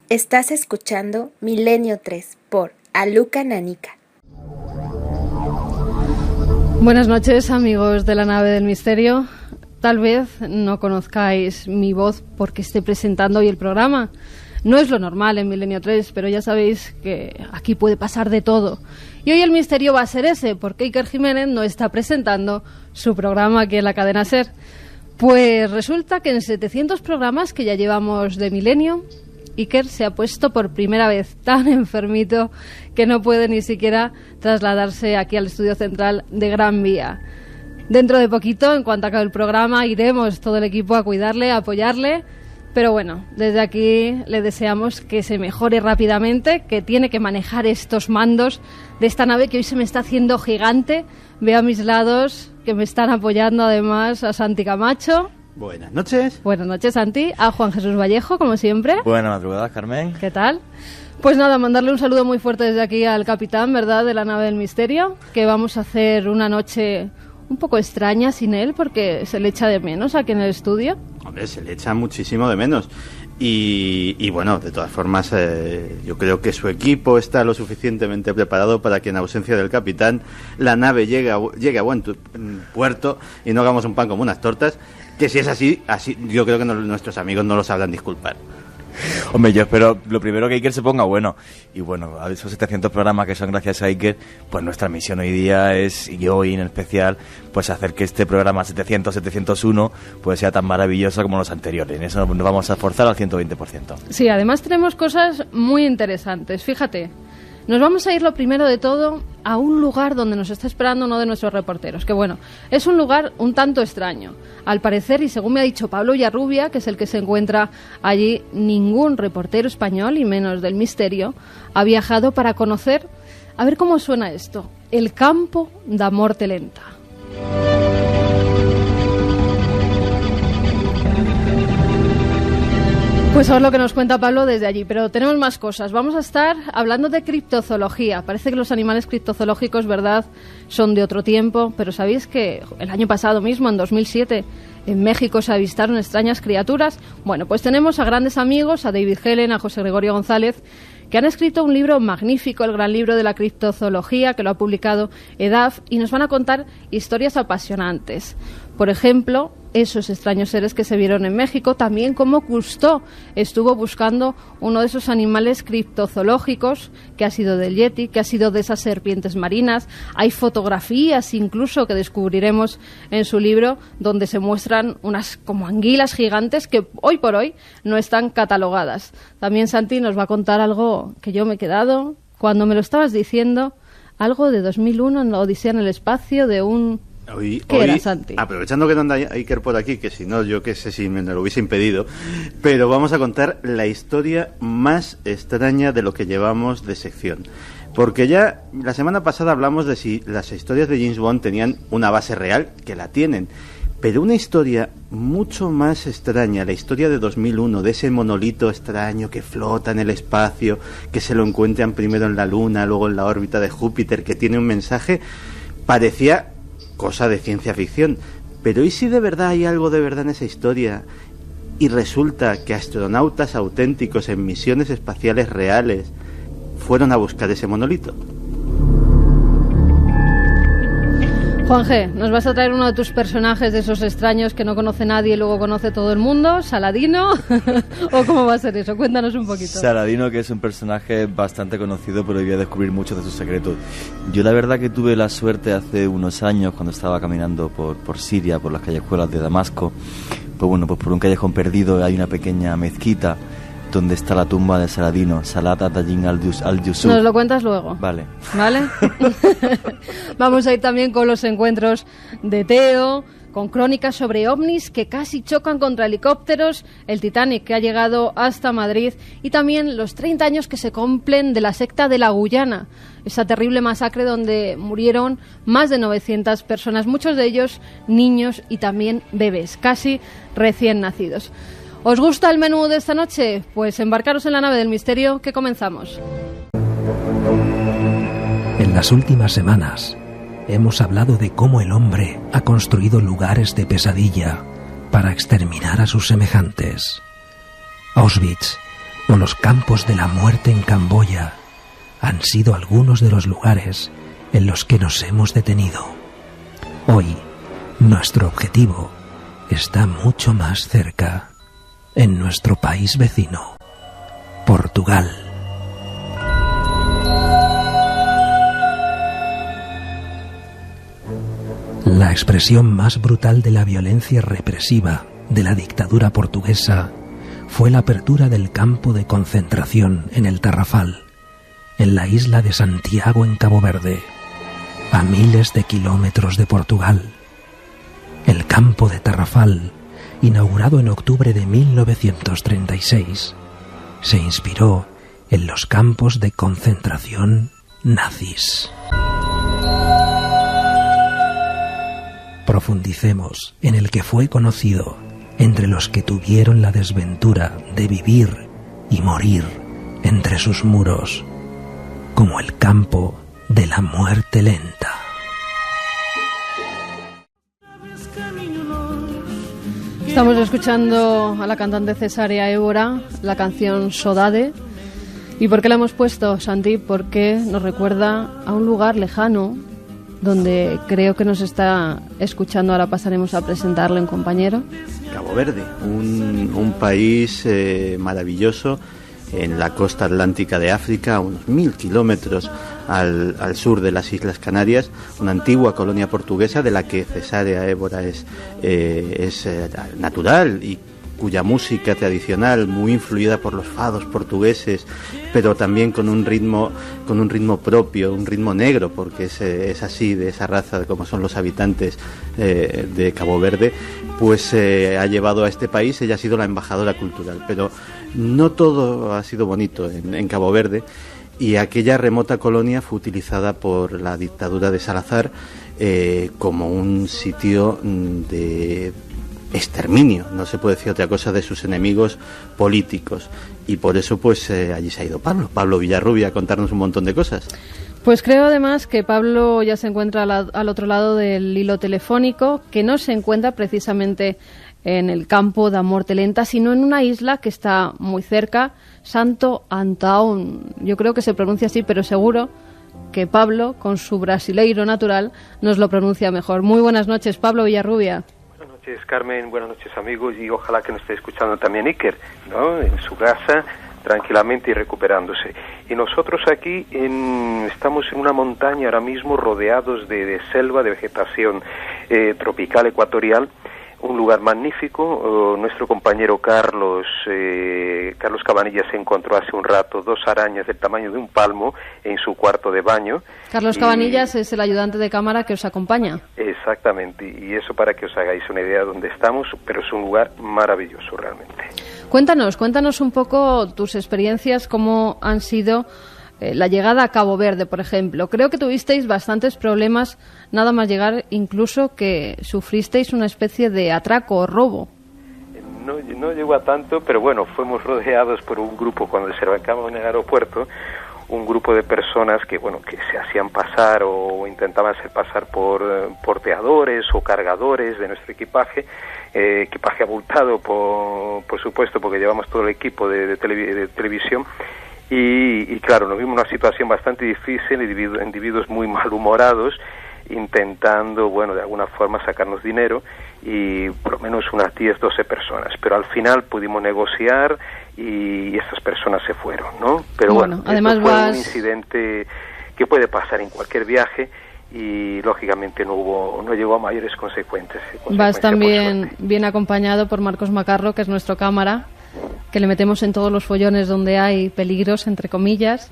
Estás escuchando Milenio 3 por Aluka Nanica. Buenas noches, amigos de la nave del misterio. Tal vez no conozcáis mi voz porque esté presentando hoy el programa. No es lo normal en Milenio 3, pero ya sabéis que aquí puede pasar de todo. Y hoy el misterio va a ser ese, porque Iker Jiménez no está presentando su programa aquí en la cadena SER. Pues resulta que en 700 programas que ya llevamos de Milenio, Iker se ha puesto por primera vez tan enfermito que no puede ni siquiera trasladarse aquí al estudio central de Gran Vía. Dentro de poquito, en cuanto acabe el programa, iremos todo el equipo a cuidarle, a apoyarle. Pero bueno, desde aquí le deseamos que se mejore rápidamente, que tiene que manejar estos mandos de esta nave que hoy se me está haciendo gigante. Veo a mis lados que me están apoyando además a Santi Camacho. Buenas noches. Buenas noches, Santi. A Juan Jesús Vallejo, como siempre. Buenas madrugadas, Carmen. ¿Qué tal? Pues nada, mandarle un saludo muy fuerte desde aquí al capitán, ¿verdad?, de la nave del misterio, que vamos a hacer una noche un poco extraña sin él, porque se le echa de menos aquí en el estudio. Hombre, se le echa muchísimo de menos. Y bueno, de todas formas, yo creo que su equipo está lo suficientemente preparado para que en ausencia del capitán la nave llegue a buen puerto y no hagamos un pan como unas tortas, que si es así yo creo que nuestros amigos no lo sabrán disculpar. Hombre, yo espero lo primero que Iker se ponga bueno. Y bueno, a esos 700 programas que son gracias a Iker, pues nuestra misión hoy día es, y hoy en especial, pues hacer que este programa 700-701 pues sea tan maravilloso como los anteriores. En eso nos vamos a esforzar al 120%. Sí, además tenemos cosas muy interesantes. Fíjate, nos vamos a ir lo primero de todo a un lugar donde nos está esperando uno de nuestros reporteros, que bueno, es un lugar un tanto extraño. Al parecer, y según me ha dicho Pablo Villarrubia, que es el que se encuentra allí, ningún reportero español, y menos del misterio, ha viajado para conocer, a ver cómo suena esto, el campo da morte lenta. Pues ahora lo que nos cuenta Pablo desde allí, pero tenemos más cosas. Vamos a estar hablando de criptozoología. Parece que los animales criptozoológicos, ¿verdad?, son de otro tiempo, pero ¿sabéis que el año pasado mismo, en 2007, en México se avistaron extrañas criaturas? Bueno, pues tenemos a grandes amigos, a David Helen, a José Gregorio González, que han escrito un libro magnífico, el gran libro de la criptozoología, que lo ha publicado EDAF, y nos van a contar historias apasionantes. Por ejemplo, esos extraños seres que se vieron en México, también cómo Cousteau estuvo buscando uno de esos animales criptozoológicos, que ha sido del Yeti, que ha sido de esas serpientes marinas. Hay fotografías incluso que descubriremos en su libro, donde se muestran unas como anguilas gigantes que hoy por hoy no están catalogadas. También Santi nos va a contar algo que yo me he quedado, cuando me lo estabas diciendo, algo de 2001 en la Odisea en el espacio, de un... ¿Qué era, Santi? Aprovechando que no anda Iker por aquí, que si no, yo qué sé si me lo hubiese impedido, pero vamos a contar la historia más extraña de lo que llevamos de sección. Porque ya la semana pasada hablamos de si las historias de James Bond tenían una base real, que la tienen, pero una historia mucho más extraña, la historia de 2001, de ese monolito extraño que flota en el espacio, que se lo encuentran primero en la Luna, luego en la órbita de Júpiter, que tiene un mensaje, parecía cosa de ciencia ficción. Pero ¿y si de verdad hay algo de verdad en esa historia? Y resulta que astronautas auténticos en misiones espaciales reales fueron a buscar ese monolito. Juan G, ¿nos vas a traer uno de tus personajes de esos extraños que no conoce nadie y luego conoce todo el mundo? ¿Saladino? ¿O cómo va a ser eso? Cuéntanos un poquito. Saladino, que es un personaje bastante conocido, pero voy a descubrir muchos de sus secretos. Yo la verdad que tuve la suerte hace unos años, cuando estaba caminando por Siria, por las callejuelas de Damasco, pues bueno, pues por un callejón perdido hay una pequeña mezquita donde está la tumba de Saladino, Salat ad-Din al-Yusuf. Nos lo cuentas luego. Vale. Vamos a ir también con los encuentros de Teo, con crónicas sobre ovnis que casi chocan contra helicópteros, el Titanic que ha llegado hasta Madrid y también los 30 años que se cumplen de la secta de la Guyana, esa terrible masacre donde murieron más de 900 personas, muchos de ellos niños y también bebés, casi recién nacidos. ¿Os gusta el menú de esta noche? Pues embarcaros en la nave del misterio, que comenzamos. En las últimas semanas hemos hablado de cómo el hombre ha construido lugares de pesadilla para exterminar a sus semejantes. Auschwitz, o los campos de la muerte en Camboya han sido algunos de los lugares en los que nos hemos detenido. Hoy, nuestro objetivo está mucho más cerca, en nuestro país vecino, Portugal. La expresión más brutal de la violencia represiva de la dictadura portuguesa fue la apertura del campo de concentración en el Tarrafal, en la isla de Santiago, en Cabo Verde, a miles de kilómetros de Portugal. El campo de Tarrafal, inaugurado en octubre de 1936, se inspiró en los campos de concentración nazis. Profundicemos en el que fue conocido entre los que tuvieron la desventura de vivir y morir entre sus muros, como el campo de la muerte lenta. Estamos escuchando a la cantante Cesárea Évora, la canción Sodade. ¿Y por qué la hemos puesto, Santi? Porque nos recuerda a un lugar lejano donde creo que nos está escuchando. Ahora pasaremos a presentarle un compañero. Cabo Verde, un país maravilloso en la costa atlántica de África, a unos 1000 kilómetros al sur de las Islas Canarias, una antigua colonia portuguesa de la que Cesárea Évora es natural y cuya música tradicional, muy influida por los fados portugueses, pero también con un ritmo propio, un ritmo negro, porque es así, de esa raza como son los habitantes de Cabo Verde, pues ha llevado a este país. Ella ha sido la embajadora cultural, pero no todo ha sido bonito en Cabo Verde, y aquella remota colonia fue utilizada por la dictadura de Salazar como un sitio de exterminio, no se puede decir otra cosa, de sus enemigos políticos, y por eso pues allí se ha ido Pablo Villarrubia a contarnos un montón de cosas. Pues creo además que Pablo ya se encuentra al otro lado del hilo telefónico, que no se encuentra precisamente en el campo da Morte Lenta, sino en una isla que está muy cerca, Santo Antão. Yo creo que se pronuncia así, pero seguro que Pablo, con su brasileiro natural, nos lo pronuncia mejor. Muy buenas noches, Pablo Villarrubia. Buenas noches, Carmen. Buenas noches, amigos, y ojalá que nos esté escuchando también Iker, ¿no?, en su casa, tranquilamente y recuperándose. Y nosotros aquí estamos en una montaña ahora mismo, rodeados de selva, de vegetación tropical ecuatorial, un lugar magnífico. Nuestro compañero Carlos Cabanillas se encontró hace un rato 2 arañas del tamaño de un palmo en su cuarto de baño. Carlos Cabanillas es el ayudante de cámara que os acompaña. Exactamente, y eso para que os hagáis una idea de dónde estamos, pero es un lugar maravilloso realmente. Cuéntanos un poco tus experiencias, cómo han sido la llegada a Cabo Verde, por ejemplo. Creo que tuvisteis bastantes problemas nada más llegar, incluso que sufristeis una especie de atraco o robo. No llegó a tanto, pero bueno, fuimos rodeados por un grupo cuando desembarcamos en el aeropuerto, un grupo de personas que se hacían pasar o intentaban hacer pasar por porteadores o cargadores de nuestro equipaje abultado, por supuesto, porque llevamos todo el equipo de televisión. Y claro, nos vimos en una situación bastante difícil, individuos muy malhumorados, intentando, de alguna forma sacarnos dinero, y por lo menos unas 10, 12 personas. Pero al final pudimos negociar y estas personas se fueron, ¿no? Pero además fue un incidente que puede pasar en cualquier viaje y lógicamente no llegó a mayores consecuencias. Vas también bien acompañado por Marcos Macarro, que es nuestro cámara, que le metemos en todos los follones donde hay peligros, entre comillas.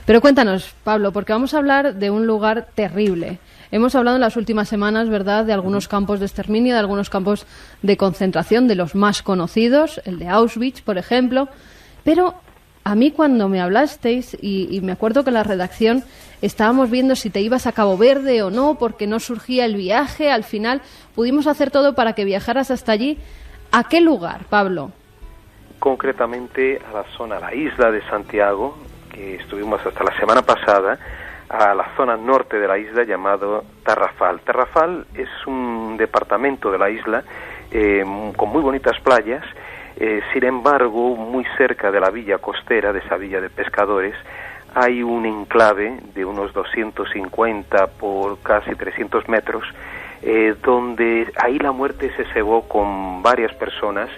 Pero cuéntanos, Pablo, porque vamos a hablar de un lugar terrible. Hemos hablado en las últimas semanas, ¿verdad?, de algunos campos de exterminio, de algunos campos de concentración, de los más conocidos, el de Auschwitz, por ejemplo. Pero a mí, cuando me hablasteis, y me acuerdo que en la redacción estábamos viendo si te ibas a Cabo Verde o no, porque no surgía el viaje, al final pudimos hacer todo para que viajaras hasta allí. ¿A qué lugar, Pablo? Concretamente a la isla de Santiago, que estuvimos hasta la semana pasada, a la zona norte de la isla llamado Tarrafal. Tarrafal es un departamento de la isla con muy bonitas playas, Sin embargo, muy cerca de la villa costera, de esa villa de pescadores, hay un enclave de unos 250 por casi 300 metros, donde ahí la muerte se cebó con varias personas,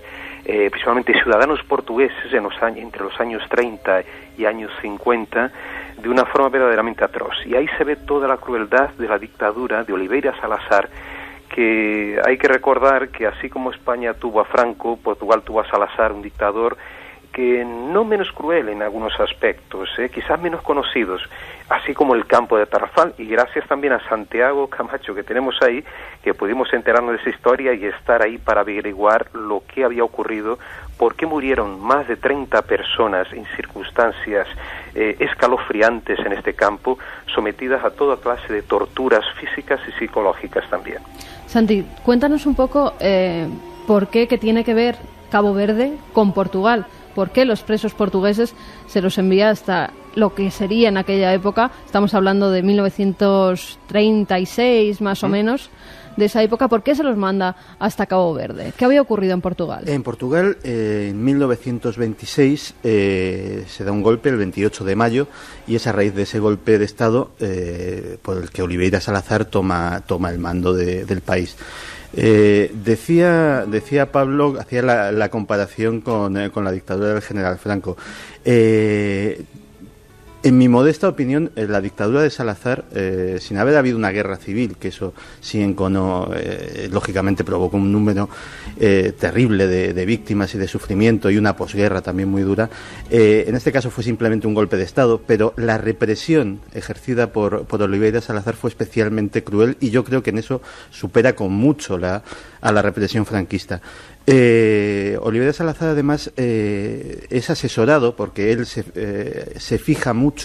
principalmente ciudadanos portugueses entre los años 30 y años 50, de una forma verdaderamente atroz. Y ahí se ve toda la crueldad de la dictadura de Oliveira Salazar, que hay que recordar que así como España tuvo a Franco, Portugal tuvo a Salazar, un dictador que no menos cruel en algunos aspectos, quizás menos conocidos, así como el campo de Tarrafal, y gracias también a Santiago Camacho que tenemos ahí, que pudimos enterarnos de esa historia y estar ahí para averiguar lo que había ocurrido, por qué murieron más de 30 personas en circunstancias escalofriantes en este campo, sometidas a toda clase de torturas físicas y psicológicas también. Santi, cuéntanos un poco por qué que tiene que ver Cabo Verde con Portugal. ¿Por qué los presos portugueses se los envía hasta lo que sería en aquella época? Estamos hablando de 1936 más o menos, de esa época. ¿Por qué se los manda hasta Cabo Verde? ¿Qué había ocurrido en Portugal? En Portugal, en 1926, se da un golpe el 28 de mayo y es a raíz de ese golpe de Estado por el que Oliveira Salazar toma el mando del país. Decía Pablo, hacía la comparación con la dictadura del general Franco. En mi modesta opinión, la dictadura de Salazar, sin haber habido una guerra civil, que eso sí enconó, lógicamente provocó un número terrible de víctimas y de sufrimiento, y una posguerra también muy dura, en este caso fue simplemente un golpe de Estado, pero la represión ejercida por Oliveira Salazar fue especialmente cruel, y yo creo que en eso supera con mucho a la represión franquista. Oliveira Salazar además es asesorado, porque él se fija mucho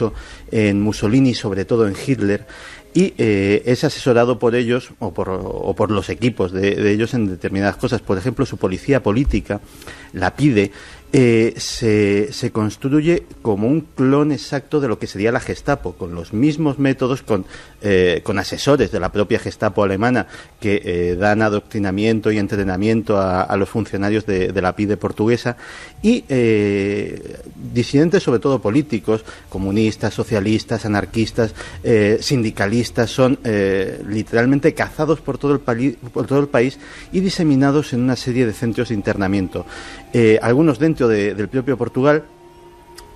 en Mussolini y sobre todo en Hitler, y es asesorado por ellos o por los equipos de ellos en determinadas cosas. Por ejemplo, su policía política, la PIDE, se construye como un clon exacto de lo que sería la Gestapo, con los mismos métodos, con asesores de la propia Gestapo alemana que dan adoctrinamiento y entrenamiento a los funcionarios de la PIDE portuguesa, y disidentes, sobre todo políticos, comunistas, socialistas, anarquistas, sindicalistas, son literalmente cazados por todo el país y diseminados en una serie de centros de internamiento. Algunos dentro del propio Portugal,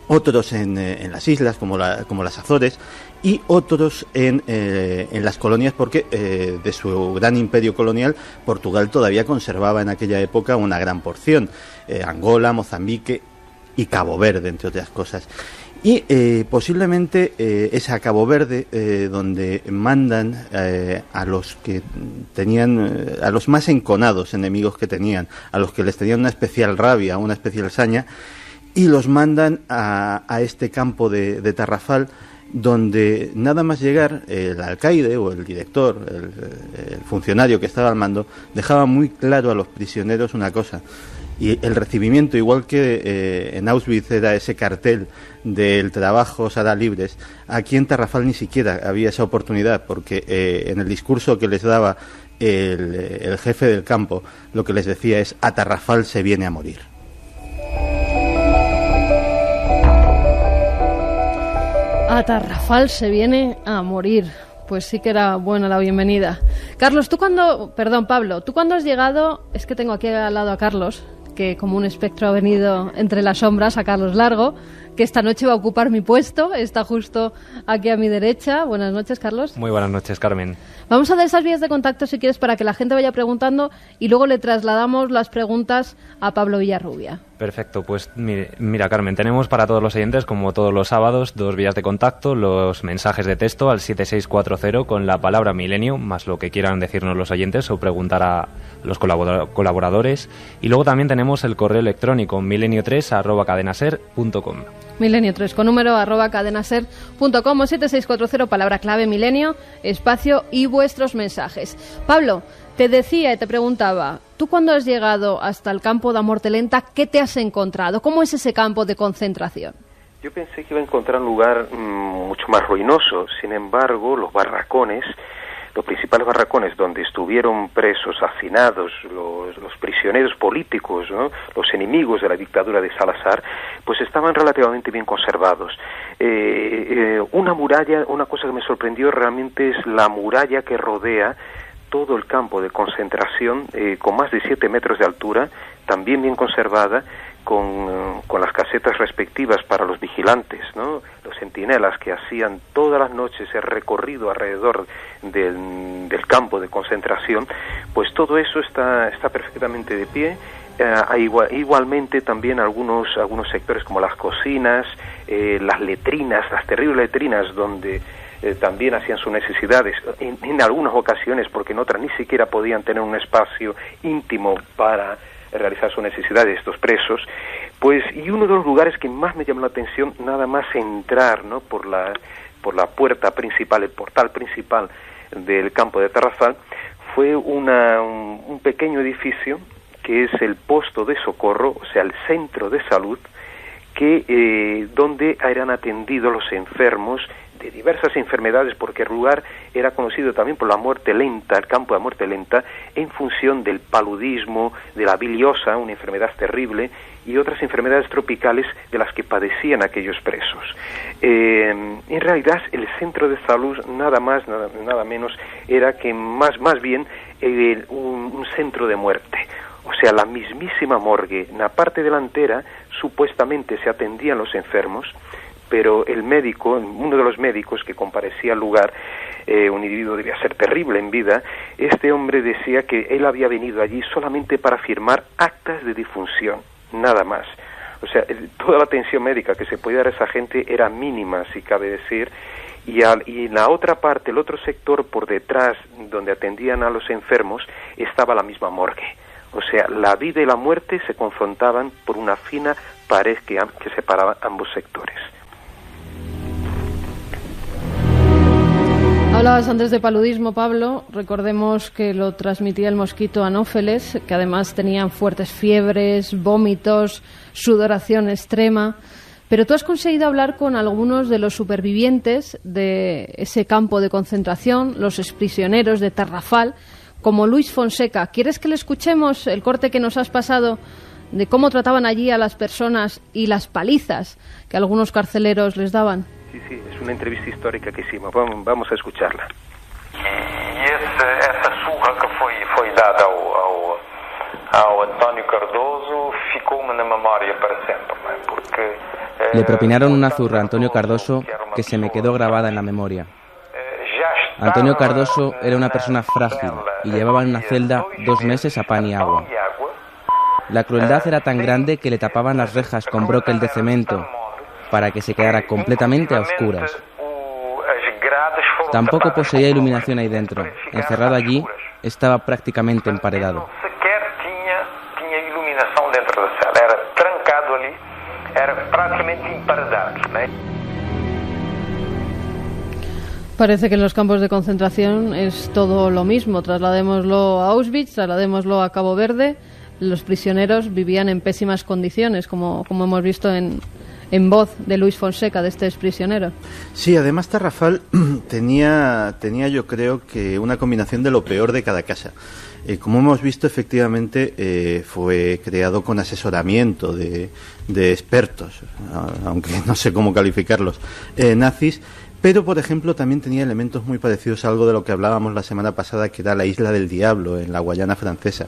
otros en las islas como las Azores, y otros en las colonias, porque de su gran imperio colonial Portugal todavía conservaba en aquella época una gran porción, Angola, Mozambique y Cabo Verde, entre otras cosas. Y posiblemente es a Cabo Verde donde mandan a los que tenían, a los más enconados enemigos que tenían, a los que les tenían una especial rabia, una especial saña, y los mandan a este campo de Tarrafal, donde nada más llegar el alcaide o el director, el funcionario que estaba al mando, dejaba muy claro a los prisioneros una cosa. Y el recibimiento, igual que en Auschwitz era ese cartel del trabajo os hará libres, aquí en Tarrafal ni siquiera había esa oportunidad, porque en el discurso que les daba el jefe del campo, lo que les decía es: a Tarrafal se viene a morir. A Tarrafal se viene a morir. Pues sí que era buena la bienvenida. Carlos, Pablo, tú cuando has llegado, es que tengo aquí al lado a Carlos, que como un espectro ha venido entre las sombras, a Carlos Largo, que esta noche va a ocupar mi puesto, está justo aquí a mi derecha. Buenas noches, Carlos. Muy buenas noches, Carmen. Vamos a dar esas vías de contacto, si quieres, para que la gente vaya preguntando, y luego le trasladamos las preguntas a Pablo Villarrubia. Perfecto, pues mira, Carmen, tenemos para todos los oyentes, como todos los sábados, 2 vías de contacto: los mensajes de texto al 7640 con la palabra milenio, más lo que quieran decirnos los oyentes o preguntar a los colaboradores, y luego también tenemos el correo electrónico milenio3@cadenaser.com. Milenio3 con número @cadenaser.com o 7640, palabra clave milenio, espacio y vuestros mensajes. Pablo, te decía y te preguntaba, tú cuando has llegado hasta el campo de Amortelenta, ¿qué te has encontrado? ¿Cómo es ese campo de concentración? Yo pensé que iba a encontrar un lugar mucho más ruinoso. Sin embargo, los barracones los principales barracones donde estuvieron presos, hacinados los prisioneros políticos, ¿no?, los enemigos de la dictadura de Salazar, pues estaban relativamente bien conservados. Una muralla, una cosa que me sorprendió realmente es la muralla que rodea todo el campo de concentración, con más de 7 metros de altura, también bien conservada, con las casetas respectivas para los vigilantes, ¿no?, los centinelas que hacían todas las noches el recorrido alrededor del campo de concentración. Pues todo eso está perfectamente de pie. Igualmente también algunos sectores como las cocinas, las letrinas, las terribles letrinas donde también hacían sus necesidades, en algunas ocasiones, porque en otras ni siquiera podían tener un espacio íntimo para realizar sus necesidades estos presos. Pues, y uno de los lugares que más me llamó la atención, nada más entrar, ¿no?, por la puerta principal, el portal principal del campo de Tarrafal, fue un pequeño edificio que es el posto de socorro, o sea, el centro de salud, que donde eran atendidos los enfermos de diversas enfermedades, porque el lugar era conocido también por la muerte lenta, el campo de muerte lenta, en función del paludismo, de la biliosa, una enfermedad terrible, y otras enfermedades tropicales de las que padecían aquellos presos. En realidad, el centro de salud nada más, nada menos, era que más bien un centro de muerte. O sea, la mismísima morgue. En la parte delantera supuestamente se atendían los enfermos, pero el médico, uno de los médicos que comparecía al lugar, un individuo debía ser terrible en vida, este hombre decía que él había venido allí solamente para firmar actas de difunción, nada más. O sea, toda la atención médica que se podía dar a esa gente era mínima, si cabe decir, y en la otra parte, el otro sector por detrás, donde atendían a los enfermos, estaba la misma morgue. O sea, la vida y la muerte se confrontaban por una fina pared que separaba ambos sectores. Hablabas antes de paludismo, Pablo. Recordemos que lo transmitía el mosquito Anófeles, que además tenían fuertes fiebres, vómitos, sudoración extrema. Pero tú has conseguido hablar con algunos de los supervivientes de ese campo de concentración, los exprisioneros de Tarrafal, como Luis Fonseca. ¿Quieres que le escuchemos el corte que nos has pasado de cómo trataban allí a las personas y las palizas que algunos carceleros les daban? Sí, es una entrevista histórica que hicimos. Vamos a escucharla. Essa surra que foi dada ao António Cardoso ficou-me na memória para sempre, ¿no? Porque le propinaron una zurra a Antonio Cardoso que se me quedó grabada en la memoria. Antonio Cardoso era una persona frágil y llevaba en una celda 2 meses a pan y agua. La crueldad era tan grande que le tapaban las rejas con broquel de cemento para que se quedara completamente a oscuras. Tampoco poseía iluminación ahí dentro. Encerrado allí, estaba prácticamente emparedado. Tinha iluminação dentro da cela. Era trancado ali, era praticamente emparedado, né? Parece que en los campos de concentración es todo lo mismo. Trasladémoslo a Auschwitz, trasladémoslo a Cabo Verde. Los prisioneros vivían en pésimas condiciones, como hemos visto en voz de Luis Fonseca, de este exprisionero. Sí, además Tarrafal tenía yo creo que una combinación de lo peor de cada casa. Como hemos visto, efectivamente fue creado con asesoramiento de expertos, aunque no sé cómo calificarlos, nazis. Pero, por ejemplo, también tenía elementos muy parecidos a algo de lo que hablábamos la semana pasada, que era la Isla del Diablo, en la Guayana francesa.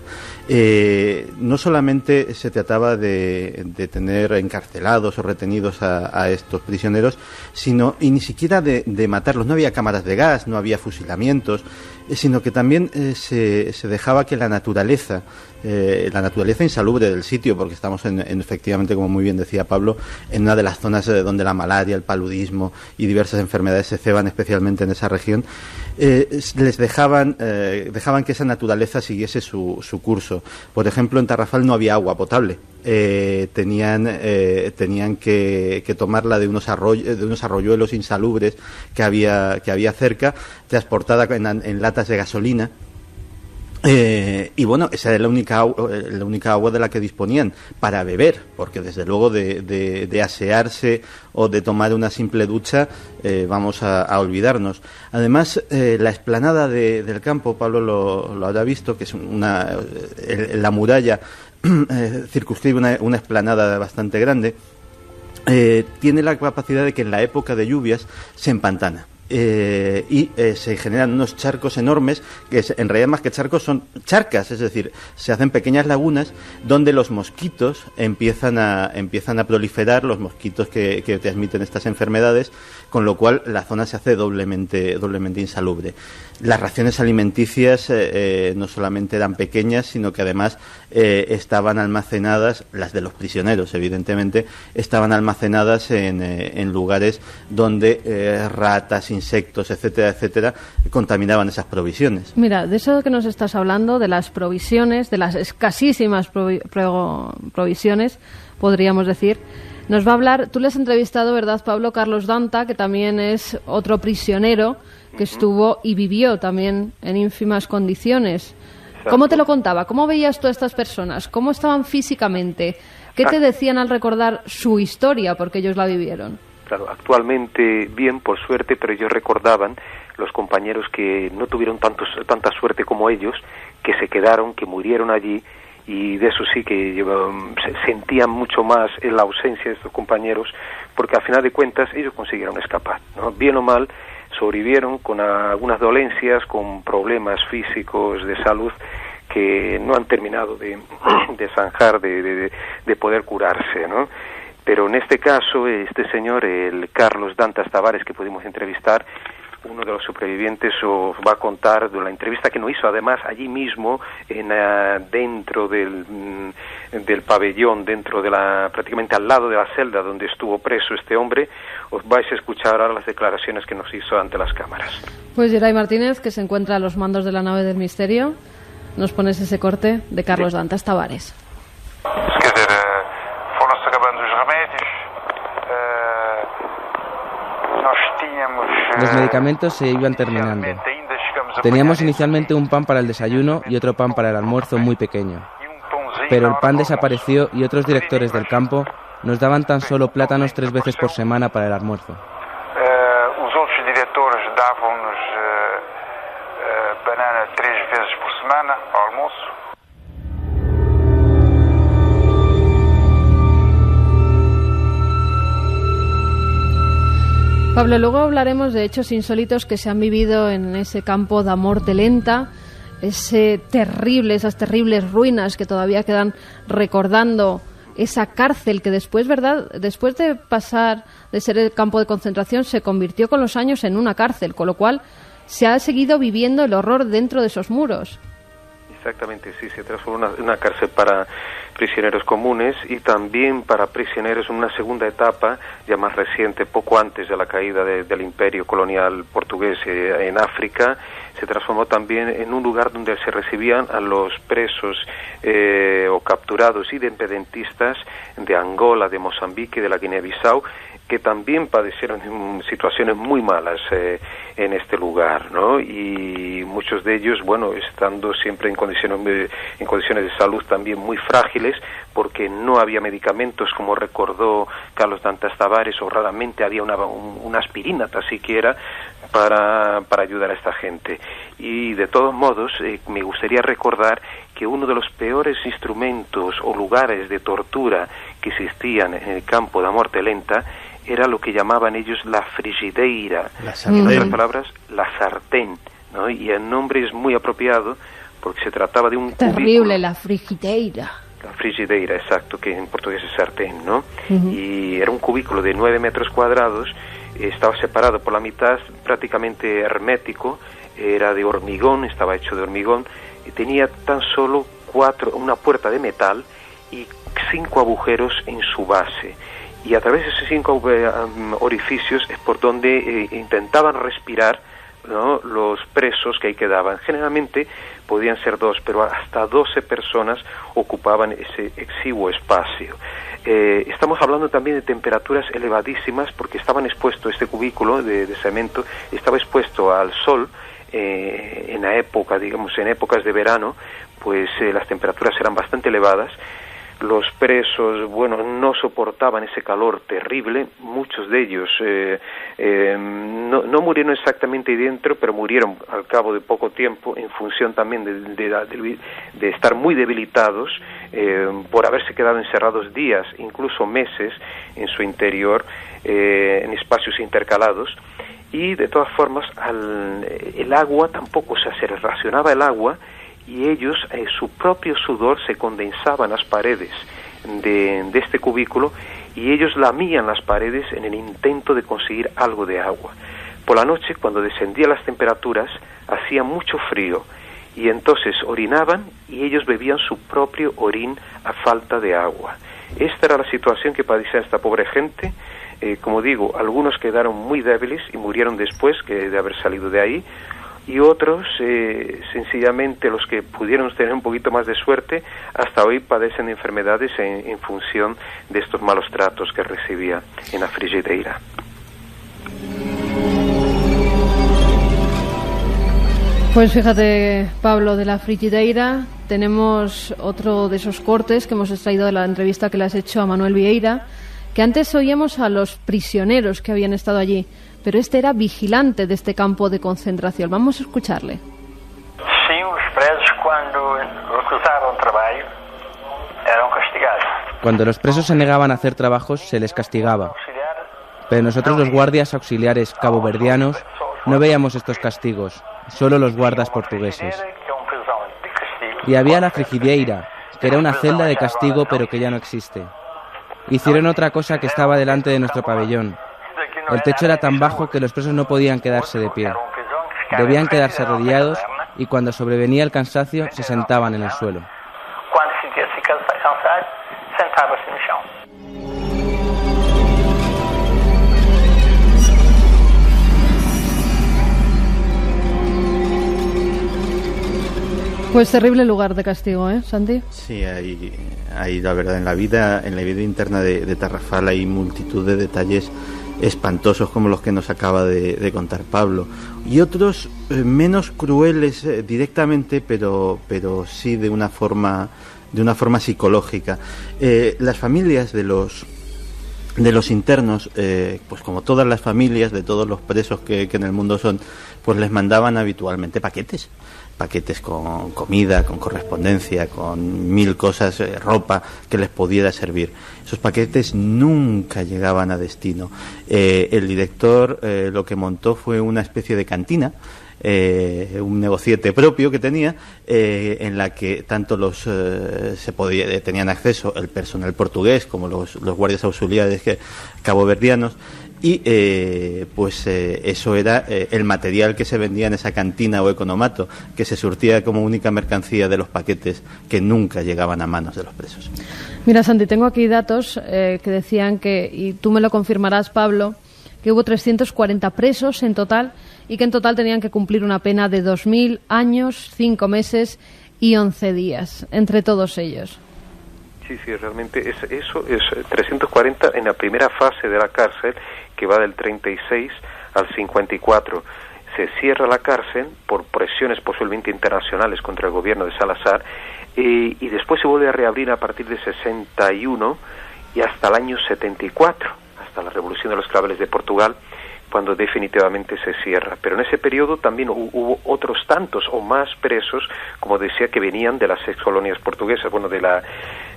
No solamente se trataba de tener encarcelados o retenidos a estos prisioneros, sino, y ni siquiera de matarlos. No había cámaras de gas, no había fusilamientos, sino que también se dejaba que la naturaleza insalubre del sitio, porque estamos efectivamente, como muy bien decía Pablo, en una de las zonas donde la malaria, el paludismo y diversas enfermedades se ceban, especialmente en esa región. Les dejaban que esa naturaleza siguiese su curso. Por ejemplo, en Tarrafal no había agua potable. Tenían que tomarla de unos arroyuelos insalubres que había cerca, transportada en latas de gasolina. Y bueno, esa era la única agua de la que disponían para beber, porque desde luego de asearse o de tomar una simple ducha vamos a olvidarnos. Además, la explanada del campo, Pablo lo habrá visto, que es la muralla circunscribe una explanada bastante grande, tiene la capacidad de que en la época de lluvias se empantana. Y se generan unos charcos enormes que en realidad más que charcos son charcas, es decir, se hacen pequeñas lagunas donde los mosquitos empiezan a proliferar, los mosquitos que transmiten estas enfermedades, con lo cual la zona se hace doblemente insalubre. Las raciones alimenticias no solamente eran pequeñas, sino que además estaban almacenadas, las de los prisioneros evidentemente, estaban almacenadas en lugares donde ratas, insectos, etcétera, etcétera, contaminaban esas provisiones. Mira, de eso que nos estás hablando, de las provisiones, de las escasísimas provisiones, podríamos decir, nos va a hablar, tú le has entrevistado, ¿verdad, Pablo? Carlos Danta, que también es otro prisionero que estuvo y vivió también en ínfimas condiciones. Exacto. ¿Cómo te lo contaba? ¿Cómo veías tú a estas personas? ¿Cómo estaban físicamente? ¿Qué te decían al recordar su historia? Porque ellos la vivieron. Claro, actualmente bien, por suerte, pero ellos recordaban, los compañeros que no tuvieron tanta suerte como ellos, que se quedaron, que murieron allí, y de eso sí que sentían mucho más en la ausencia de estos compañeros, porque al final de cuentas ellos consiguieron escapar, ¿no? Bien o mal, sobrevivieron con algunas dolencias, con problemas físicos de salud que no han terminado de zanjar, de poder curarse, ¿no? Pero en este caso, este señor, el Carlos Dantas Tavares, que pudimos entrevistar, uno de los supervivientes, os va a contar de la entrevista que nos hizo, además, allí mismo, dentro del pabellón, prácticamente al lado de la celda donde estuvo preso este hombre. Os vais a escuchar ahora las declaraciones que nos hizo ante las cámaras. Pues Geray Martínez, que se encuentra a los mandos de la nave del misterio, nos pones ese corte de Carlos Dantas Tavares. Los medicamentos se iban terminando. Teníamos inicialmente un pan para el desayuno y otro pan para el almuerzo muy pequeño. Pero el pan desapareció y otros directores del campo nos daban tan solo plátanos 3 veces por semana para el almuerzo. Os outros diretores davam-nos banana 3 veces por semana ao almoço. Pablo, luego hablaremos de hechos insólitos que se han vivido en ese campo de Morte Lenta, esas terribles ruinas que todavía quedan recordando esa cárcel que después, ¿verdad? Después de pasar de ser el campo de concentración, se convirtió con los años en una cárcel, con lo cual se ha seguido viviendo el horror dentro de esos muros. Exactamente, sí, se transformó en una cárcel para prisioneros comunes y también para prisioneros en una segunda etapa, ya más reciente, poco antes de la caída del imperio colonial portugués en África. Se transformó también en un lugar donde se recibían a los presos o capturados independentistas de Angola, de Mozambique y de la Guinea-Bissau, que también padecieron situaciones muy malas en este lugar, ¿no? Y muchos de ellos, bueno, estando siempre en condiciones de salud también muy frágiles, porque no había medicamentos, como recordó Carlos Dantas Tavares, o raramente había una aspirina tan siquiera para ayudar a esta gente. Y de todos modos, me gustaría recordar que uno de los peores instrumentos o lugares de tortura que existían en el campo de Morte Lenta era lo que llamaban ellos la frigideira, en otras palabras, la sartén, ¿no? Y el nombre es muy apropiado porque se trataba de un terrible cubículo. La frigideira. La frigideira, exacto, que en portugués es sartén, ¿no? Y era un cubículo de 9 metros cuadrados, estaba separado por la mitad, prácticamente hermético, era de hormigón, estaba hecho de hormigón, y tenía tan solo una puerta de metal y 5 agujeros en su base. Y a través de esos 5 orificios es por donde intentaban respirar, ¿no?, los presos que ahí quedaban. Generalmente podían ser 2, pero hasta 12 personas ocupaban ese exiguo espacio. Estamos hablando también de temperaturas elevadísimas porque estaban expuestos, este cubículo de cemento estaba expuesto al sol en la época, digamos, en épocas de verano, pues las temperaturas eran bastante elevadas. Los presos, bueno, no soportaban ese calor terrible. Muchos de ellos no murieron exactamente ahí dentro, pero murieron al cabo de poco tiempo en función también de estar muy debilitados por haberse quedado encerrados días, incluso meses, en su interior, en espacios intercalados. Y de todas formas, el agua tampoco se racionaba el agua, y ellos, su propio sudor se condensaba en las paredes de este cubículo, y ellos lamían las paredes en el intento de conseguir algo de agua. Por la noche, cuando descendían las temperaturas, hacía mucho frío, y entonces orinaban, y ellos bebían su propio orín a falta de agua. Esta era la situación que padecía esta pobre gente. Como digo, algunos quedaron muy débiles y murieron después de haber salido de ahí, y otros, sencillamente los que pudieron tener un poquito más de suerte, hasta hoy padecen enfermedades en función de estos malos tratos que recibía en la frigideira. Pues fíjate, Pablo, de la frigideira tenemos otro de esos cortes que hemos extraído de la entrevista que le has hecho a Manuel Vieira, que antes oíamos a los prisioneros que habían estado allí, pero este era vigilante de este campo de concentración. Vamos a escucharle. Sí, los presos cuando recusaban trabajo eran castigados. Cuando los presos se negaban a hacer trabajos se les castigaba. Pero nosotros, los guardias auxiliares caboverdianos, no veíamos estos castigos, solo los guardas portugueses. Y había la frigideira, que era una celda de castigo pero que ya no existe. Hicieron otra cosa que estaba delante de nuestro pabellón. El techo era tan bajo que los presos no podían quedarse de pie. Debían quedarse arrodillados, y cuando sobrevenía el cansancio se sentaban en el suelo. Cuando sentia-se cansado, sentava-se no chão. Pues terrible lugar de castigo, ¿eh, Santi? Sí, hay la verdad, en la vida interna de Tarrafal hay multitud de detalles espantosos como los que nos acaba de contar Pablo, y otros menos crueles directamente, pero sí de una forma psicológica. Las familias de los internos, pues como todas las familias de todos los presos que en el mundo son, pues les mandaban habitualmente paquetes con comida, con correspondencia, con mil cosas, ropa que les pudiera servir. Esos paquetes nunca llegaban a destino. El director lo que montó fue una especie de cantina, un negociete propio que tenía, en la que tanto tenían acceso el personal portugués como los guardias auxiliares caboverdianos, y eso era el material que se vendía en esa cantina o economato, que se surtía como única mercancía de los paquetes que nunca llegaban a manos de los presos. Mira, Santi, tengo aquí datos que decían que, y tú me lo confirmarás, Pablo, que hubo 340 presos en total, y que en total tenían que cumplir una pena de 2.000 años, 5 meses y 11 días, entre todos ellos. Sí, realmente eso es 340 en la primera fase de la cárcel, que va del 36 al 54. Se cierra la cárcel por presiones posiblemente internacionales contra el gobierno de Salazar, y después se vuelve a reabrir a partir de 61 y hasta el año 74, hasta la Revolución de los Claveles de Portugal, cuando definitivamente se cierra. Pero en ese periodo también hubo otros tantos o más presos, como decía, que venían de las ex colonias portuguesas,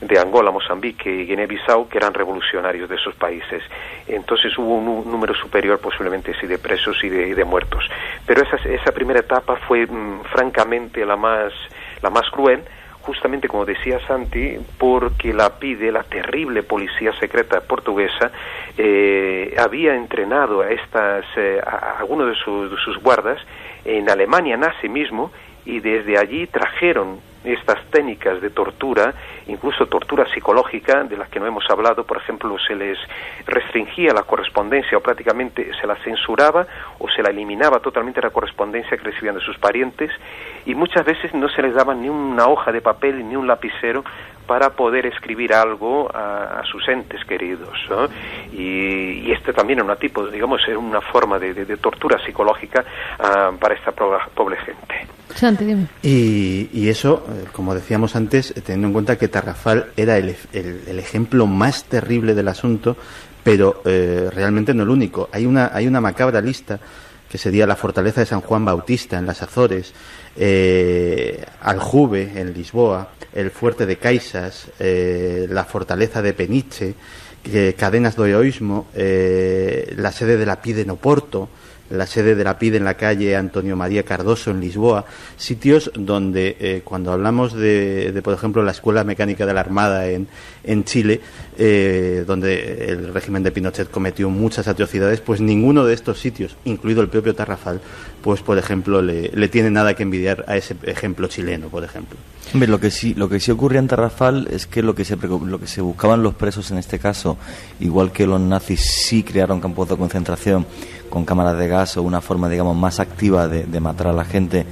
de Angola, Mozambique y Guinea-Bissau, que eran revolucionarios de esos países. Entonces hubo un número superior posiblemente sí de presos y de muertos. Pero esa primera etapa fue francamente la más cruel, justamente como decía Santi, porque la PIDE, la terrible policía secreta portuguesa, había entrenado a algunos de sus guardas en Alemania nazi mismo, y desde allí trajeron estas técnicas de tortura, incluso tortura psicológica, de las que no hemos hablado. Por ejemplo, se les restringía la correspondencia o prácticamente se la censuraba o se la eliminaba totalmente la correspondencia que recibían de sus parientes, y muchas veces no se les daba ni una hoja de papel ni un lapicero para poder escribir algo a sus entes queridos, ¿no? Y este también era era una forma de tortura psicológica para esta pobre gente. Santi, dime. Y eso, como decíamos antes, teniendo en cuenta que Tarrafal era el ejemplo más terrible del asunto, pero realmente no el único. Hay una macabra lista, que sería la fortaleza de San Juan Bautista en las Azores, Aljuve en Lisboa, el fuerte de Caixas, la fortaleza de Peniche, Cadenas do Heroísmo, la sede de la PIDE en Oporto, la sede de la PIDE en la calle Antonio María Cardoso en Lisboa, sitios donde cuando hablamos de por ejemplo la Escuela Mecánica de la Armada en Chile, donde el régimen de Pinochet cometió muchas atrocidades, pues ninguno de estos sitios, incluido el propio Tarrafal, pues por ejemplo le tiene nada que envidiar a ese ejemplo chileno, por ejemplo. Hombre, lo que sí ocurría en Tarrafal es que lo que se buscaban los presos en este caso, igual que los nazis sí crearon campos de concentración con cámaras de gas o una forma, digamos, más activa de matar a la gente,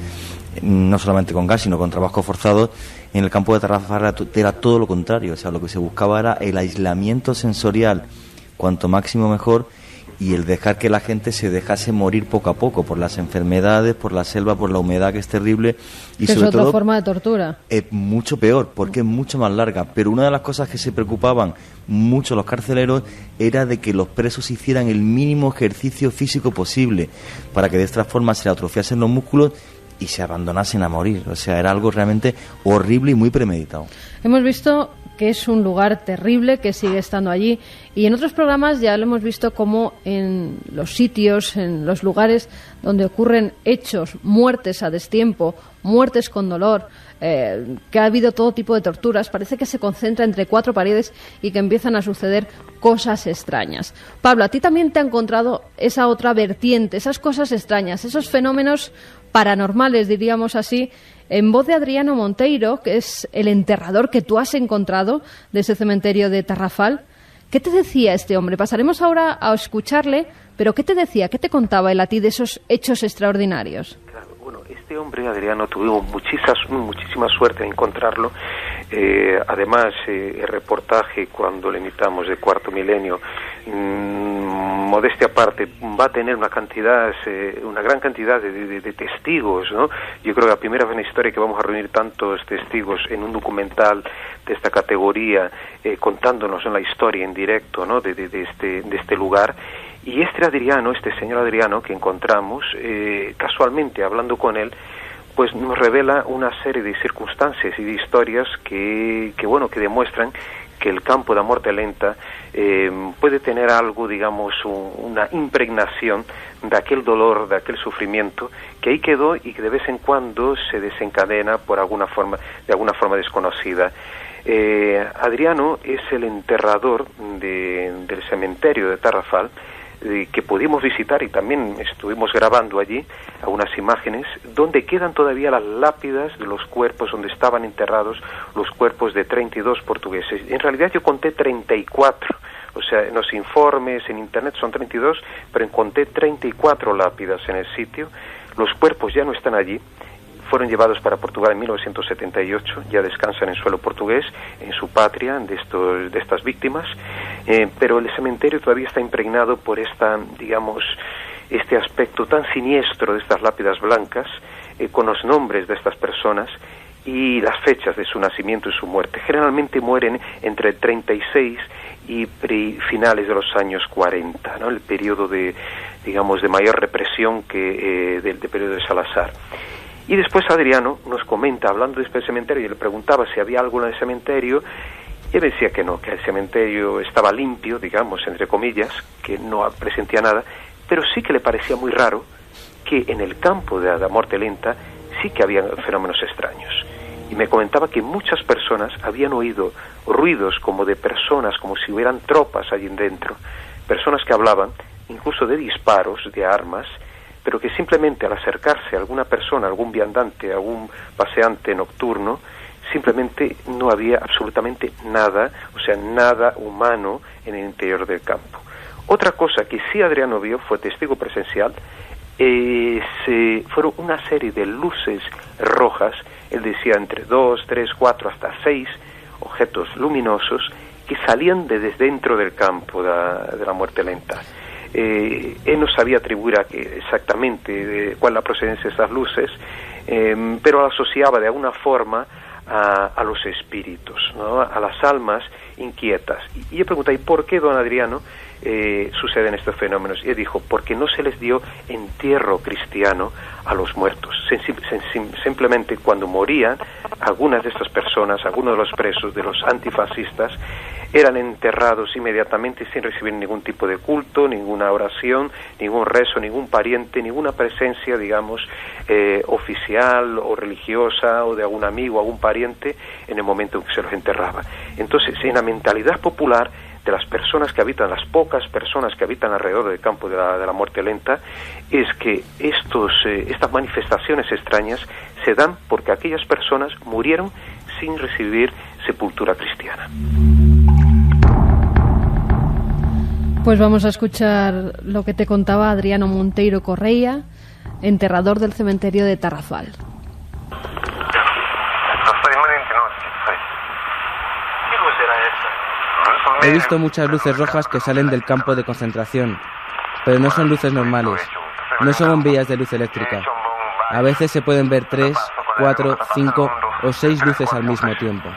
no solamente con gas, sino con trabajos forzados, en el campo de Tarrafal era todo lo contrario. O sea, lo que se buscaba era el aislamiento sensorial, cuanto máximo mejor, y el dejar que la gente se dejase morir poco a poco por las enfermedades, por la selva, por la humedad, que es terrible, y que sobre es otra todo forma de tortura. Es mucho peor, porque es mucho más larga. Pero una de las cosas que se preocupaban mucho los carceleros era de que los presos hicieran el mínimo ejercicio físico posible, para que de esta forma se le atrofiasen los músculos y se abandonasen a morir. O sea, era algo realmente horrible y muy premeditado. Hemos visto que es un lugar terrible, que sigue estando allí, y en otros programas ya lo hemos visto como en los sitios, en los lugares donde ocurren hechos, muertes a destiempo, muertes con dolor, que ha habido todo tipo de torturas, parece que se concentra entre cuatro paredes y que empiezan a suceder cosas extrañas. Pablo, a ti también te ha encontrado esa otra vertiente, esas cosas extrañas, esos fenómenos paranormales, diríamos así, en voz de Adriano Monteiro, que es el enterrador que tú has encontrado de ese cementerio de Tarrafal. ¿Qué te decía este hombre? Pasaremos ahora a escucharle, pero ¿qué te decía? ¿Qué te contaba él a ti de esos hechos extraordinarios? Claro, bueno, este hombre, Adriano, tuvimos muchísima suerte de encontrarlo. Además, el reportaje, cuando le imitamos de Cuarto Milenio, modestia aparte, va a tener una gran cantidad de testigos, ¿no? Yo creo que la primera vez en la historia que vamos a reunir tantos testigos en un documental de esta categoría, contándonos la historia en directo, ¿no? de este lugar. Y este señor Adriano que encontramos, casualmente hablando con él, pues nos revela una serie de circunstancias y de historias que demuestran que el campo de la muerte lenta puede tener algo, digamos, una impregnación de aquel dolor, de aquel sufrimiento que ahí quedó y que de vez en cuando se desencadena de alguna forma desconocida. Adriano es el enterrador del cementerio de Tarrafal, que pudimos visitar, y también estuvimos grabando allí algunas imágenes donde quedan todavía las lápidas de los cuerpos donde estaban enterrados los cuerpos de 32 portugueses. En realidad yo conté 34, o sea, en los informes, en internet son 32, pero encontré 34 lápidas en el sitio. Los cuerpos ya no están allí, fueron llevados para Portugal en 1978, ya descansan en suelo portugués, en su patria, de estas víctimas, pero el cementerio todavía está impregnado por este aspecto tan siniestro de estas lápidas blancas, con los nombres de estas personas y las fechas de su nacimiento y su muerte. Generalmente mueren entre 36 y finales de los años 40, ¿no? El periodo de mayor represión del periodo de Salazar. Y después Adriano nos comenta, hablando de este cementerio, y le preguntaba si había algo en el cementerio, y él decía que no, que el cementerio estaba limpio, digamos, entre comillas, que no presentía nada, pero sí que le parecía muy raro que en el campo de la muerte lenta sí que había fenómenos extraños. Y me comentaba que muchas personas habían oído ruidos como de personas, como si hubieran tropas allí dentro, personas que hablaban incluso de disparos, de armas, pero que simplemente al acercarse a alguna persona, algún viandante, algún paseante nocturno, simplemente no había absolutamente nada, o sea, nada humano en el interior del campo. Otra cosa que sí Adriano vio, fue testigo presencial, fueron una serie de luces rojas, él decía entre 2, 3, 4, hasta 6 objetos luminosos que salían desde dentro del campo de la muerte lenta. Él no sabía atribuir exactamente cuál es la procedencia de esas luces, pero la asociaba de alguna forma a los espíritus, ¿no? A las almas inquietas. Y yo pregunté, ¿y por qué, don Adriano, suceden estos fenómenos? Y él dijo, porque no se les dio entierro cristiano a los muertos. Simplemente cuando morían algunas de estas personas, algunos de los presos, de los antifascistas, eran enterrados inmediatamente sin recibir ningún tipo de culto, ninguna oración, ningún rezo, ningún pariente, ninguna presencia, digamos, oficial o religiosa o de algún amigo, algún pariente en el momento en que se los enterraba. Entonces, en la mentalidad popular de las personas que habitan, las pocas personas que habitan alrededor del campo de la muerte lenta, es que estas manifestaciones extrañas se dan porque aquellas personas murieron sin recibir sepultura cristiana. Pues vamos a escuchar lo que te contaba Adriano Monteiro Correia, enterrador del cementerio de Tarrafal. He visto muchas luces rojas que salen del campo de concentración, pero no son luces normales, no son bombillas de luz eléctrica. A veces se pueden ver 3, 4, 5 o 6 luces al mismo tiempo.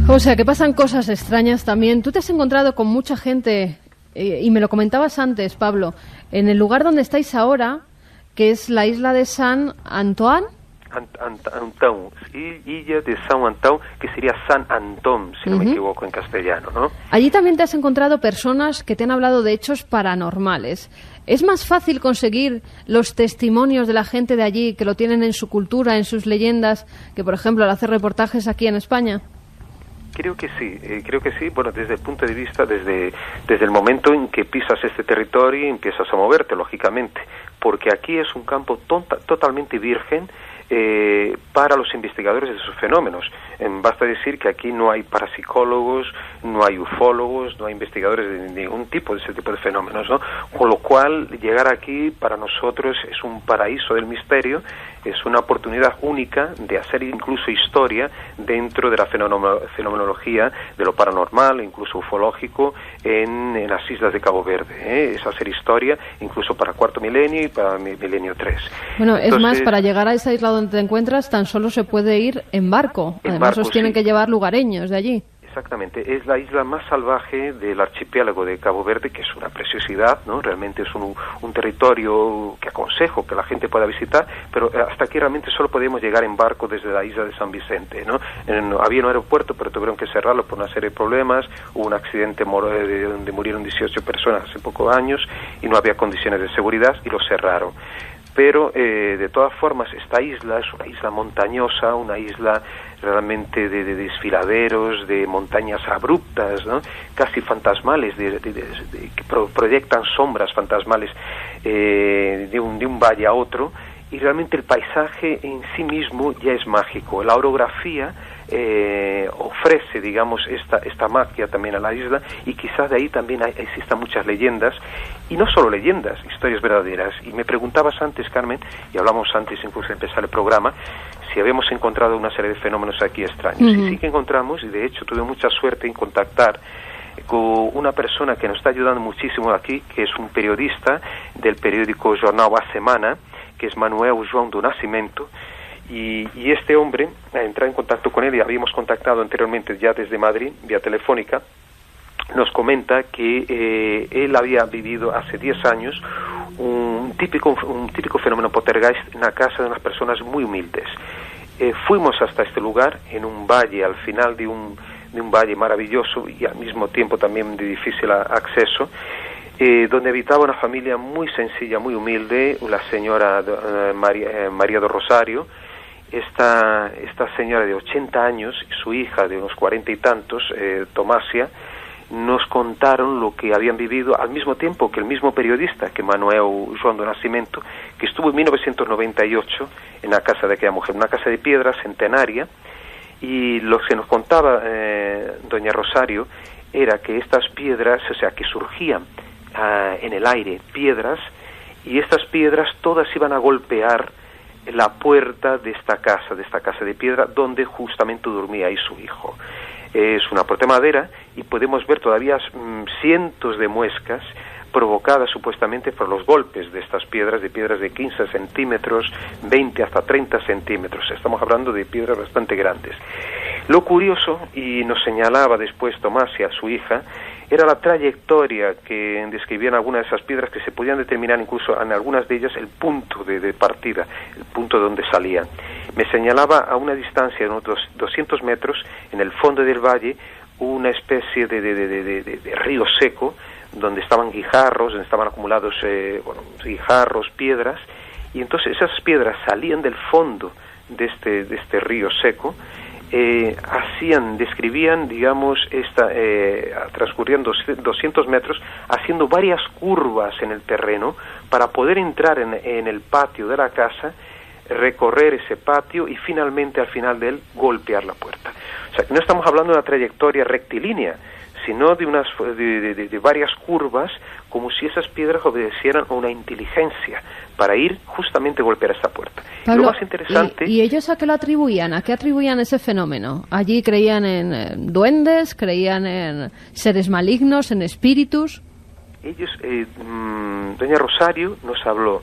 O sea, que pasan cosas extrañas también. Tú te has encontrado con mucha gente, y me lo comentabas antes, Pablo, en el lugar donde estáis ahora, que es la isla de San Antón. Antón, Illa de San Antón, que sería San Antón, si no me equivoco en castellano, ¿no? Allí también te has encontrado personas que te han hablado de hechos paranormales. ¿Es más fácil conseguir los testimonios de la gente de allí, que lo tienen en su cultura, en sus leyendas, que por ejemplo al hacer reportajes aquí en España? Creo que sí. Bueno, desde el punto de vista, desde el momento en que pisas este territorio y empiezas a moverte, lógicamente, porque aquí es un campo totalmente virgen para los investigadores de esos fenómenos. Basta decir que aquí no hay parapsicólogos, no hay ufólogos, no hay investigadores de ningún tipo de ese tipo de fenómenos, ¿no? Con lo cual, llegar aquí para nosotros es un paraíso del misterio, es una oportunidad única de hacer incluso historia dentro de la fenomenología de lo paranormal, incluso ufológico, en las islas de Cabo Verde. Es hacer historia incluso para cuarto milenio y para milenio 3. Bueno, entonces, es más, para llegar a esa isla donde te encuentras tan solo se puede ir en barco. Además os tienen que llevar lugareños de allí. Exactamente, es la isla más salvaje del archipiélago de Cabo Verde, que es una preciosidad, ¿no? Realmente es un territorio que aconsejo que la gente pueda visitar, pero hasta aquí realmente solo podemos llegar en barco desde la isla de San Vicente, ¿no? Había un aeropuerto, pero tuvieron que cerrarlo por una serie de problemas, hubo un accidente donde murieron 18 personas hace pocos años y no había condiciones de seguridad y lo cerraron. Pero de todas formas esta isla es una isla montañosa, una isla realmente de desfiladeros, de montañas abruptas, ¿no? Casi fantasmales, que proyectan sombras fantasmales de un valle a otro, y realmente el paisaje en sí mismo ya es mágico. La orografía ofrece, digamos, esta magia también a la isla, y quizás de ahí también existan muchas leyendas, y no solo leyendas, historias verdaderas. Y me preguntabas antes, Carmen, y hablamos antes incluso de empezar el programa, si habíamos encontrado una serie de fenómenos aquí extraños. Y sí que encontramos, y de hecho tuve mucha suerte en contactar con una persona que nos está ayudando muchísimo aquí, que es un periodista del periódico Jornal a Semana, que es Manuel João do Nascimento. Y este hombre, al entrar en contacto con él, y habíamos contactado anteriormente ya desde Madrid, vía telefónica, nos comenta que él había vivido hace 10 años un típico fenómeno poltergeist en la casa de unas personas muy humildes. Fuimos hasta este lugar, en un valle, al final de un valle maravilloso y al mismo tiempo también de difícil acceso, donde habitaba una familia muy sencilla, muy humilde, la señora María do Rosario. Esta señora de 80 años y su hija de unos 40 y tantos, Tomasia, nos contaron lo que habían vivido al mismo tiempo que el mismo periodista, que Manuel João do Nascimento, que estuvo en 1998 en la casa de aquella mujer, una casa de piedra centenaria, y lo que nos contaba doña Rosario era que estas piedras, o sea, que surgían en el aire piedras, y estas piedras todas iban a golpear la puerta de esta casa de piedra, donde justamente dormía ahí su hijo. Es una puerta de madera y podemos ver todavía cientos de muescas provocadas supuestamente por los golpes de estas piedras, de 15 centímetros, 20 hasta 30 centímetros. Estamos hablando de piedras bastante grandes. Lo curioso, y nos señalaba después Tomás y a su hija, era la trayectoria que describían algunas de esas piedras, que se podían determinar incluso en algunas de ellas el punto de partida, el punto de donde salían. Me señalaba a una distancia de unos 200 metros, en el fondo del valle, una especie de río seco, donde estaban guijarros, donde estaban acumulados guijarros, piedras, y entonces esas piedras salían del fondo de este río seco, describían, digamos, transcurrían 200 metros, haciendo varias curvas en el terreno para poder entrar en el patio de la casa, recorrer ese patio y finalmente, al final de él, golpear la puerta. O sea, que no estamos hablando de una trayectoria rectilínea, sino de varias curvas, como si esas piedras obedecieran a una inteligencia para ir justamente a golpear esta puerta. Pablo, lo más interesante... ¿Y ellos a qué lo atribuían? ¿A qué atribuían ese fenómeno? ¿Allí creían en duendes? ¿Creían en seres malignos, en espíritus? Ellos, doña Rosario nos habló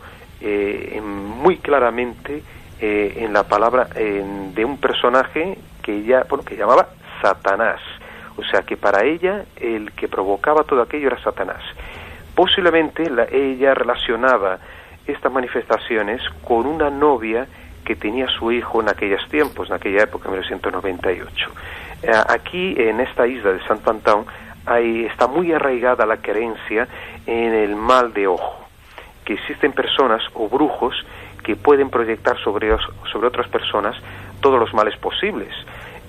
muy claramente en la palabra de un personaje que llamaba Satanás. O sea, que para ella el que provocaba todo aquello era Satanás. Posiblemente ella relacionaba estas manifestaciones con una novia que tenía su hijo en aquellos tiempos, en aquella época, en 1998. Aquí, en esta isla de Santo Antão, está muy arraigada la creencia en el mal de ojo, que existen personas o brujos que pueden proyectar sobre otras personas todos los males posibles,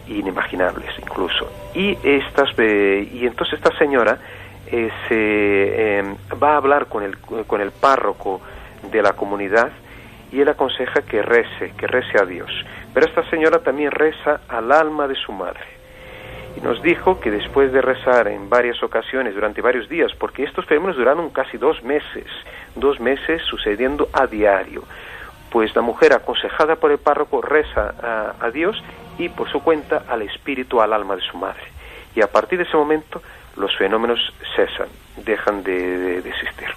inimaginables incluso. Y entonces esta señora va a hablar con el párroco de la comunidad, y él aconseja que rece a Dios. Pero esta señora también reza al alma de su madre. Y nos dijo que después de rezar en varias ocasiones, durante varios días, porque estos fenómenos duraron casi 2 meses sucediendo a diario, pues la mujer, aconsejada por el párroco, reza a Dios y por su cuenta al espíritu, al alma de su madre. Y a partir de ese momento los fenómenos cesan, dejan de existir.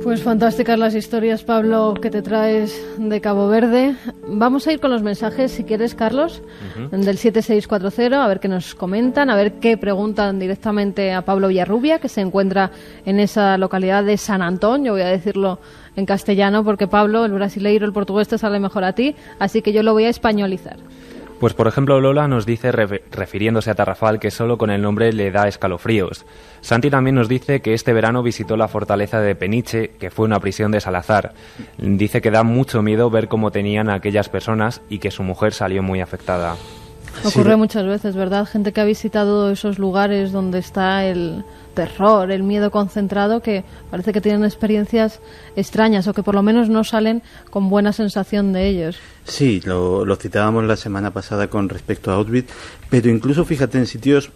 Pues fantásticas las historias, Pablo, que te traes de Cabo Verde. Vamos a ir con los mensajes, si quieres, Carlos, del 7640, a ver qué nos comentan, a ver qué preguntan directamente a Pablo Villarrubia, que se encuentra en esa localidad de San Antón. Yo voy a decirlo en castellano porque, Pablo, el brasileiro, el portugués te sale mejor a ti, así que yo lo voy a españolizar. Pues por ejemplo Lola nos dice, refiriéndose a Tarrafal, que solo con el nombre le da escalofríos. Santi también nos dice que este verano visitó la fortaleza de Peniche, que fue una prisión de Salazar. Dice que da mucho miedo ver cómo tenían a aquellas personas y que su mujer salió muy afectada. Ocurre muchas veces, ¿verdad? Gente que ha visitado esos lugares donde está el terror, el miedo concentrado, que parece que tienen experiencias extrañas o que por lo menos no salen con buena sensación de ellos. Sí, lo citábamos la semana pasada con respecto a Auschwitz, pero incluso fíjate en sitios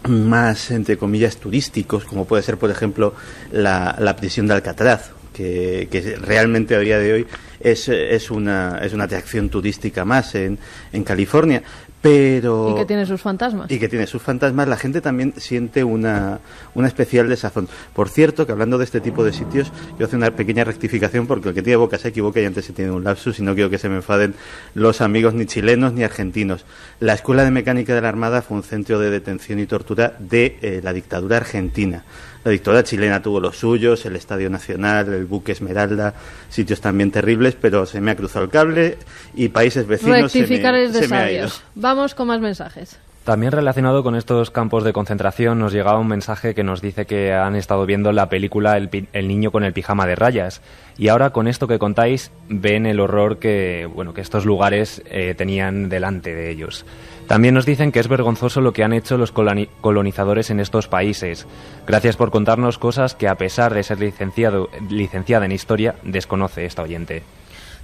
más, entre comillas, turísticos, como puede ser, por ejemplo, la prisión de Alcatraz, que realmente a día de hoy es una atracción turística más en California. Pero... Y que tiene sus fantasmas. La gente también siente una especial desazón. Por cierto, que hablando de este tipo de sitios, yo hago una pequeña rectificación, porque el que tiene boca se equivoca y antes se tiene un lapsus, y no quiero que se me enfaden los amigos ni chilenos ni argentinos. La Escuela de Mecánica de la Armada fue un centro de detención y tortura de la dictadura argentina. La dictadura chilena tuvo los suyos, el Estadio Nacional, el buque Esmeralda, sitios también terribles, pero se me ha cruzado el cable y países vecinos se me ha ido. Vamos con más mensajes. También relacionado con estos campos de concentración nos llegaba un mensaje que nos dice que han estado viendo la película El niño con el pijama de rayas, y ahora con esto que contáis ven el horror que estos lugares tenían delante de ellos. También nos dicen que es vergonzoso lo que han hecho los colonizadores en estos países. Gracias por contarnos cosas que, a pesar de ser licenciada en Historia, desconoce esta oyente.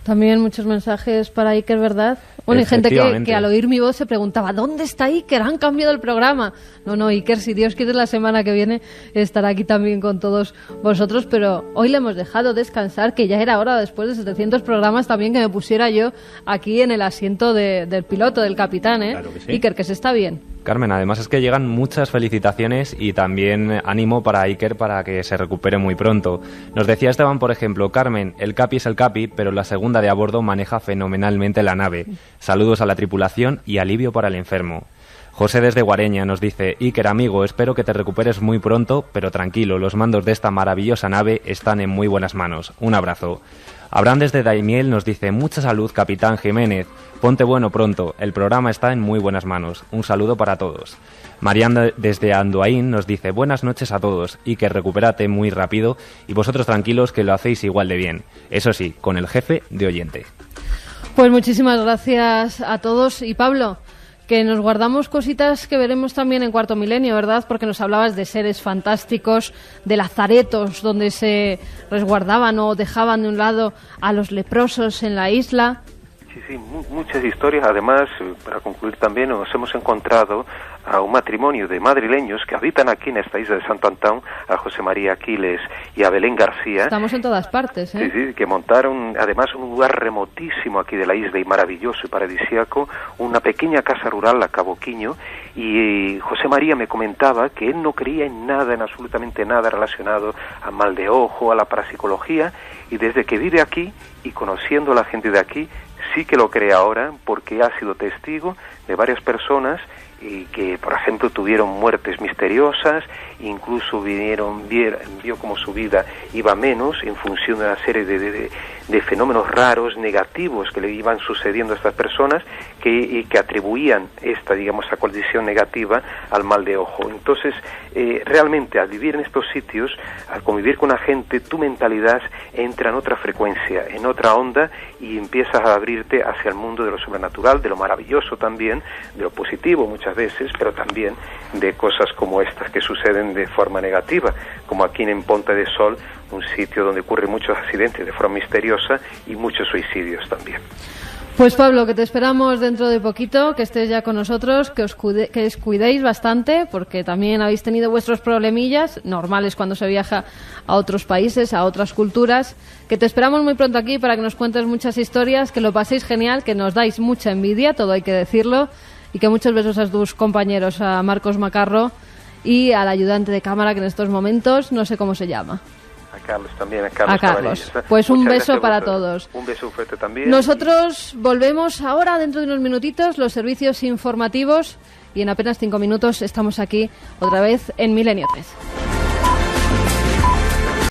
También muchos mensajes para Iker, ¿verdad? Bueno, hay gente que al oír mi voz se preguntaba, ¿dónde está Iker? ¿Han cambiado el programa? No, Iker, si Dios quiere, la semana que viene estará aquí también con todos vosotros, pero hoy le hemos dejado descansar, que ya era hora, después de 700 programas, también que me pusiera yo aquí en el asiento del piloto, del capitán, ¿eh? Claro que sí. Iker, que se está bien. Carmen, además es que llegan muchas felicitaciones y también ánimo para Iker para que se recupere muy pronto. Nos decía Esteban, por ejemplo, Carmen, el Capi es el Capi, pero la segunda de a bordo maneja fenomenalmente la nave. Saludos a la tripulación y alivio para el enfermo. José desde Guareña nos dice, Iker, amigo, espero que te recuperes muy pronto, pero tranquilo, los mandos de esta maravillosa nave están en muy buenas manos. Un abrazo. Abraham desde Daimiel nos dice, mucha salud, Capitán Jiménez. Ponte bueno pronto, el programa está en muy buenas manos. Un saludo para todos. Mariana desde Andoaín nos dice, buenas noches a todos y que recupérate muy rápido y vosotros tranquilos que lo hacéis igual de bien. Eso sí, con el jefe de oyente. Pues muchísimas gracias a todos. Y Pablo, que nos guardamos cositas que veremos también en Cuarto Milenio, ¿verdad? Porque nos hablabas de seres fantásticos, de lazaretos donde se resguardaban o dejaban de un lado a los leprosos en la isla. Sí, muchas historias. Además, para concluir también, nos hemos encontrado a un matrimonio de madrileños que habitan aquí en esta isla de Santo Antón, a José María Aquiles y a Belén García. Estamos en todas partes, ¿eh? Sí, que montaron, además, un lugar remotísimo aquí de la isla y maravilloso y paradisíaco, una pequeña casa rural, la Caboquiño, y José María me comentaba que él no creía en nada, en absolutamente nada relacionado al mal de ojo, a la parapsicología, y desde que vive aquí y conociendo a la gente de aquí, sí que lo cree ahora, porque ha sido testigo de varias personas y que, por ejemplo, tuvieron muertes misteriosas, incluso vio como su vida iba menos en función de una serie de fenómenos raros, negativos que le iban sucediendo a estas personas que atribuían esta condición negativa al mal de ojo. Entonces, realmente al vivir en estos sitios, al convivir con la gente, tu mentalidad entra en otra frecuencia, en otra onda y empiezas a abrirte hacia el mundo de lo sobrenatural, de lo maravilloso también, de lo positivo muchas veces, pero también de cosas como estas que suceden de forma negativa, como aquí en Ponta de Sol, un sitio donde ocurren muchos accidentes de forma misteriosa y muchos suicidios también. Pues Pablo, que te esperamos dentro de poquito, que estés ya con nosotros, que os cuidéis bastante, porque también habéis tenido vuestros problemillas, normales cuando se viaja a otros países, a otras culturas, que te esperamos muy pronto aquí para que nos cuentes muchas historias, que lo paséis genial, que nos dais mucha envidia, todo hay que decirlo, y que muchos besos a tus compañeros, a Marcos Macarro y al ayudante de cámara, que en estos momentos no sé cómo se llama. A Carlos también, a Carlos. Pues un beso para todos. Un beso fuerte también. Nosotros volvemos ahora, dentro de unos minutitos, los servicios informativos, y en apenas 5 minutos estamos aquí otra vez en Milenio 3.